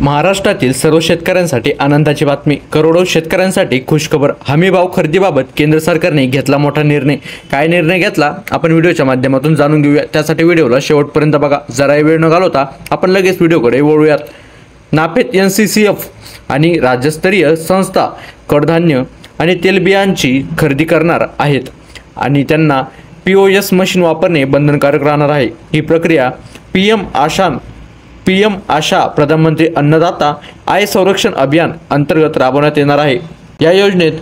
महाराष्ट्रातील सर्व शेतकऱ्यांसाठी आनंदाची बातमी। करोडो शेतकऱ्यांसाठी खुशखबर। हमीभाव खरेदीबाबत केंद्र सरकारने घेतला मोठा निर्णय। काय निर्णय घेतला आपण व्हिडिओच्या माध्यमातून जाणून घेऊया। त्यासाठी व्हिडिओला शेवटपर्यंत बघा। जराही वेळ न घालवता आपण लगेच व्हिडिओकडे वळूयात। नाफेड NCCF आणि राज्यस्तरीय संस्था कडधान्य आणि तेलबियांची खरेदी करणार आहेत आणि त्यांना POS मशीन वापरणे बंधनकारक राहणार आहे। ही प्रक्रिया PM आशा प्रधानमंत्री अन्नदाता आय संरक्षण अभियान अंतर्गत राबवण्यात येणार आहे। या योजनेत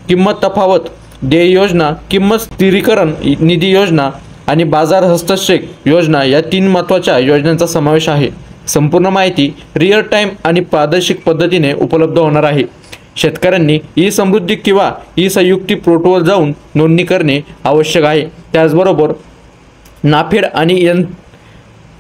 किंमत तफावत देय योजना, किंमत स्थिरीकरण निधी योजना आणि बाजार हस्तक्षेप योजना या 3 महत्त्वाच्या योजनांचा समावेश आहे। संपूर्ण माहिती रिअल टाइम आणि पारदर्शक पद्धतीने उपलब्ध होणार आहे। शेतकऱ्यांनी ई-समृद्धी किंवा ई-संयुक्ती पोर्टलवर जाऊन नोंदणी करणे आवश्यक आहे। त्याचबरोबर नाफेड आणि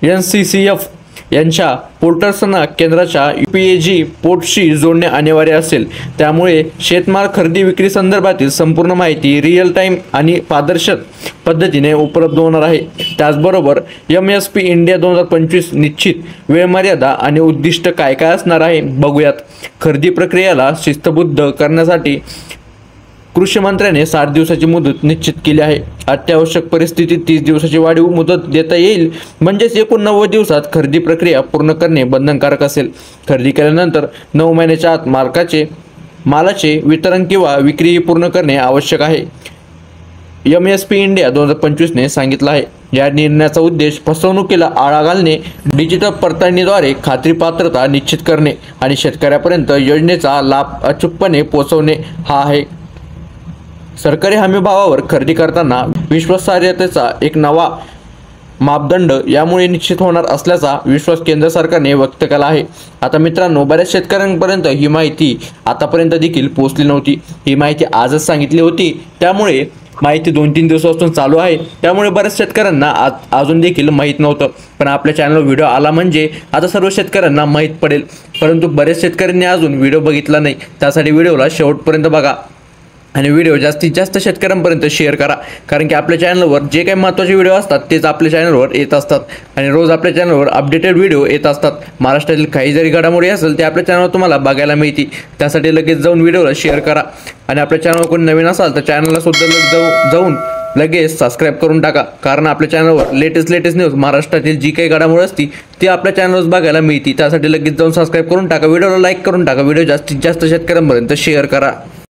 NCCF यांच्या पोर्टल्सना केंद्राच्या UPAG पोर्टशी जोडणे अनिवार्य असेल। त्यामुळे शेतमाल खरेदी विक्री संदर्भातील संपूर्ण माहिती रिअल टाइम आणि पारदर्शक पद्धतीने उपलब्ध होणार आहे। त्याचबरोबर MSP इंडिया 2025 निश्चित वेळ मर्यादा आणि उद्दिष्ट काय काय असणार आहे बघूयात। खरेदी प्रक्रियेला शिस्तबद्ध करण्यासाठी कृषी मंत्र्याने 60 दिवसाची मुदत निश्चित केली आहे। अत्यावश्यक परिस्थितीत 30 दिवसाची वाढीव मुदत देता येईल, म्हणजेच एकूण 90 दिवसात खरेदी प्रक्रिया पूर्ण करणे बंधनकारक असेल। खरेदी केल्यानंतर 9 महिन्याच्या आत मालाचे वितरण किंवा विक्री पूर्ण करणे आवश्यक आहे, MSP इंडिया 2025 ने सांगितलं आहे। या निर्णयाचा उद्देश फसवणुकीला आळा घालणे, डिजिटल पडताळणीद्वारे खात्रीपात्रता निश्चित करणे आणि शेतकऱ्यापर्यंत योजनेचा लाभ अचूकपणे पोहोचवणे हा आहे। सरकारी हमी भावावर खरेदी करताना विश्वासार्हतेचा एक नवा मापदंड यामुळे निश्चित होणार असल्याचा विश्वास केंद्र सरकारने व्यक्त केला आहे। आता मित्रांनो, बऱ्याच शेतकऱ्यांपर्यंत ही माहिती आतापर्यंत देखील पोहोचली नव्हती। ही माहिती आजच सांगितली होती, त्यामुळे माहिती 2-3 दिवसापासून चालू आहे। त्यामुळे बऱ्याच शेतकऱ्यांना अजून देखील माहीत नव्हतं, पण आपल्या चॅनलवर व्हिडिओ आला म्हणजे आता सर्व शेतकऱ्यांना माहीत पडेल। परंतु बऱ्याच शेतकऱ्यांनी अजून व्हिडिओ बघितला नाही, त्यासाठी व्हिडिओला शेवटपर्यंत बघा आणि व्हिडिओ जास्तीत जास्त शेतकऱ्यांपर्यंत शेअर करा, कारण की आपल्या चॅनलवर जे काही महत्त्वाचे व्हिडिओ असतात तेच आपल्या चॅनलवर येत असतात आणि रोज आपल्या चॅनलवर अपडेटेड व्हिडिओ येत असतात। महाराष्ट्रातील काही जरी घडामोडी असेल ते आपल्या चॅनलवर तुम्हाला बघायला मिळतील। त्यासाठी लगेच जाऊन व्हिडिओला शेअर करा आणि आपल्या चॅनलवर कोणी नवीन असाल तर चॅनलला सुद्धा जाऊन लगेच सबस्क्राईब करून टाका, कारण आपल्या चॅनलवर लेटेस्ट न्यूज महाराष्ट्रातील जी काही घडामोडी असती ती आपल्या चॅनलवर बघायला मिळते। त्यासाठी लगेच जाऊन सबस्क्राईब करून टाका, व्हिडिओला लाईक करून टाका, व्हिडिओ जास्तीत जास्त शेतकऱ्यांपर्यंत शेअर करा।